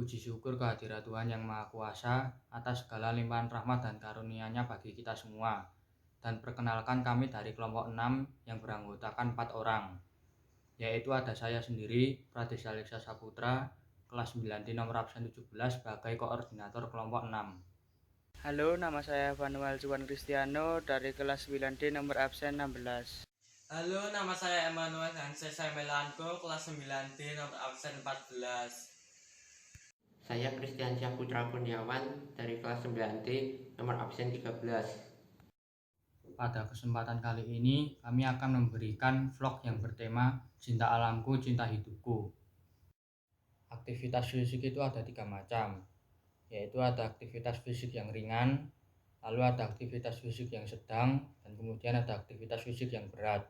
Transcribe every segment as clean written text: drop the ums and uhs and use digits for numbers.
Puji syukur kehadirat Tuhan Yang Maha Kuasa atas segala limpahan rahmat dan karunia-Nya bagi kita semua. Dan perkenalkan kami dari kelompok 6 yang beranggotakan 4 orang, yaitu ada saya sendiri, Pradesya Leksa Saputra, kelas 9D nomor absen 17 sebagai koordinator kelompok 6. Halo, nama saya Vanual Juan Kristiano dari kelas 9D nomor absen 16. Halo, nama saya Emmanuel Hanses Melanko, kelas 9D nomor absen 14. Saya Kristiansyah Putra Kurniawan dari kelas 9D nomor absen 13. Pada kesempatan kali ini kami akan memberikan vlog yang bertema Cinta Alamku, Cinta Hidupku. Aktivitas fisik itu ada 3 macam, yaitu ada aktivitas fisik yang ringan, lalu ada aktivitas fisik yang sedang, dan kemudian ada aktivitas fisik yang berat.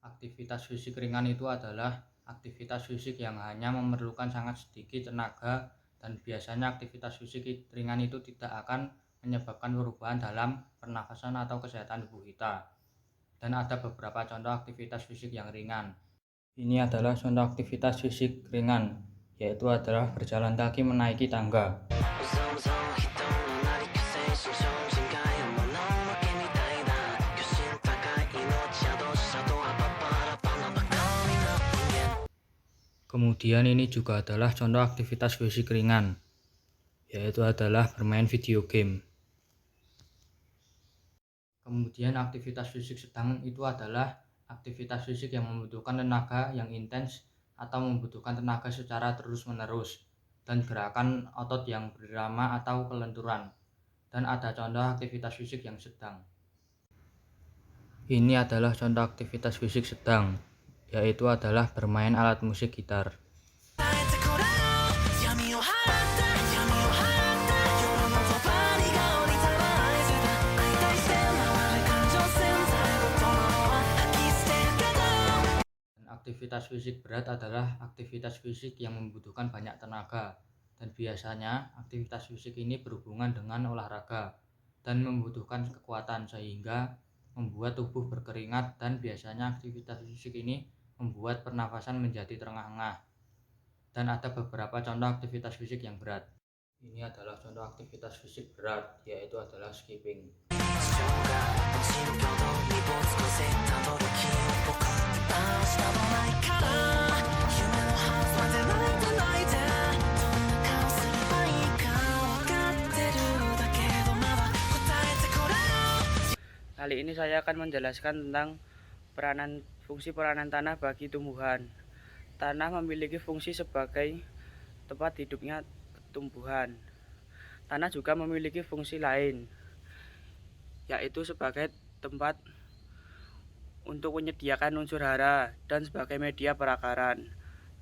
Aktivitas fisik ringan itu adalah aktivitas fisik yang hanya memerlukan sangat sedikit tenaga, dan biasanya aktivitas fisik ringan itu tidak akan menyebabkan perubahan dalam pernafasan atau kesehatan tubuh kita. Dan ada beberapa contoh aktivitas fisik yang ringan. Ini adalah contoh aktivitas fisik ringan, yaitu adalah berjalan kaki menaiki tangga. Kemudian ini juga adalah contoh aktivitas fisik ringan, yaitu adalah bermain video game. Kemudian aktivitas fisik sedang itu adalah aktivitas fisik yang membutuhkan tenaga yang intens atau membutuhkan tenaga secara terus-menerus dan gerakan otot yang berirama atau kelenturan. Dan ada contoh aktivitas fisik yang sedang. Ini adalah contoh aktivitas fisik sedang, yaitu adalah bermain alat musik gitar. Aktivitas fisik berat adalah aktivitas fisik yang membutuhkan banyak tenaga, dan biasanya aktivitas fisik ini berhubungan dengan olahraga dan membutuhkan kekuatan sehingga membuat tubuh berkeringat, dan biasanya aktivitas fisik ini membuat pernafasan menjadi terengah-engah. Dan ada beberapa contoh aktivitas fisik yang berat. Ini adalah contoh aktivitas fisik berat, yaitu adalah skipping. Kali ini saya akan menjelaskan tentang fungsi peranan tanah bagi tumbuhan. Tanah memiliki fungsi sebagai tempat hidupnya tumbuhan. Tanah juga memiliki fungsi lain, yaitu sebagai tempat untuk menyediakan unsur hara dan sebagai media perakaran.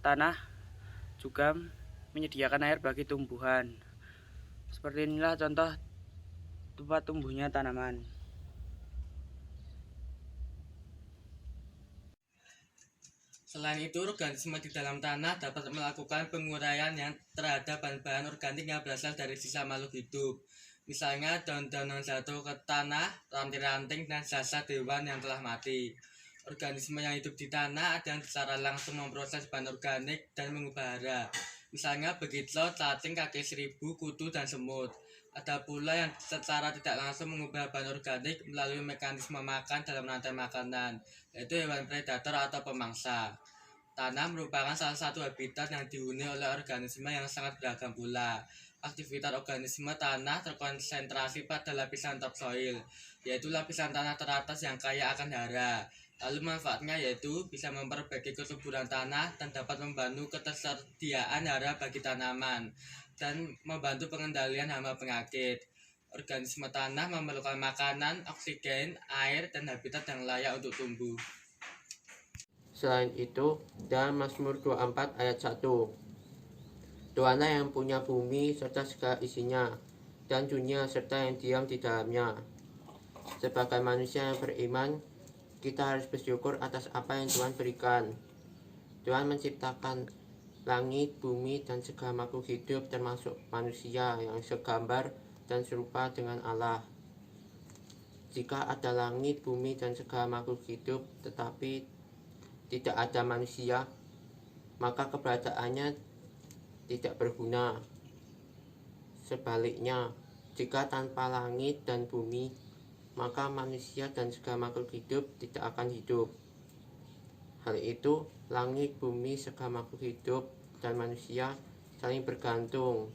Tanah juga menyediakan air bagi tumbuhan. Seperti inilah contoh tempat tumbuhnya tanaman. Selain itu, organisme di dalam tanah dapat melakukan penguraian yang terhadap bahan-bahan organik yang berasal dari sisa makhluk hidup. Misalnya daun-daun yang jatuh ke tanah, ranting-ranting, dan sisa hewan yang telah mati. Organisme yang hidup di tanah ada yang secara langsung memproses bahan organik dan mengubah hara. Misalnya begitu cacing, kaki seribu, kutu, dan semut. Ada pula yang secara tidak langsung mengubah bahan organik melalui mekanisme makan dalam rantai makanan, yaitu hewan predator atau pemangsa. Tanah merupakan salah satu habitat yang dihuni oleh organisme yang sangat beragam pula. Aktivitas organisme tanah terkonsentrasi pada lapisan topsoil, yaitu lapisan tanah teratas yang kaya akan hara. Lalu manfaatnya yaitu bisa memperbaiki kesuburan tanah dan dapat membantu ketersediaan hara bagi tanaman dan membantu pengendalian hama penyakit. Organisme tanah memerlukan makanan, oksigen, air, dan habitat yang layak untuk tumbuh. Selain itu, dalam Mazmur 24 ayat 1, Tuhanlah yang punya bumi serta segala isinya, dan dunia serta yang diam di dalamnya. Sebagai manusia yang beriman, kita harus bersyukur atas apa yang Tuhan berikan. Tuhan menciptakan langit, bumi, dan segala makhluk hidup termasuk manusia yang segambar dan serupa dengan Allah. Jika ada langit, bumi, dan segala makhluk hidup tetapi tidak ada manusia, maka keberadaannya tidak berguna. Sebaliknya, jika tanpa langit dan bumi, maka manusia dan segala makhluk hidup tidak akan hidup. Hal itu, langit, bumi, segala makhluk hidup, dan manusia saling bergantung,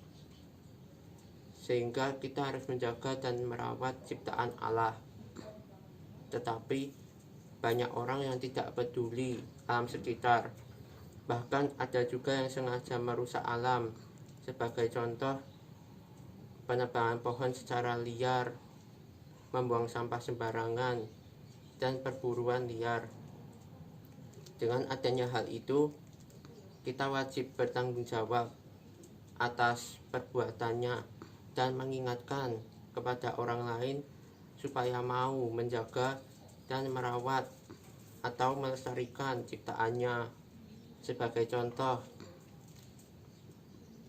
sehingga kita harus menjaga dan merawat ciptaan Allah. Tetapi banyak orang yang tidak peduli alam sekitar, bahkan ada juga yang sengaja merusak alam. Sebagai contoh, penebangan pohon secara liar, membuang sampah sembarangan, dan perburuan liar. Dengan adanya hal itu, kita wajib bertanggung jawab atas perbuatannya dan mengingatkan kepada orang lain supaya mau menjaga dan merawat atau melestarikan ciptaannya. Sebagai contoh,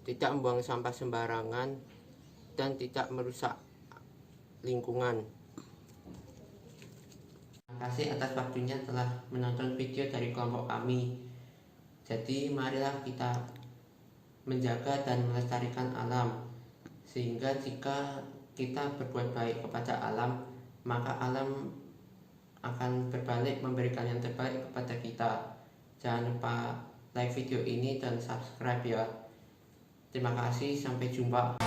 tidak membuang sampah sembarangan dan tidak merusak lingkungan. Terima kasih atas waktunya telah menonton video dari kelompok kami. Jadi marilah kita menjaga dan melestarikan alam, sehingga jika kita berbuat baik kepada alam, maka alam akan berbalik memberikan yang terbaik kepada kita. Jangan lupa like video ini dan subscribe ya. Terima kasih, sampai jumpa.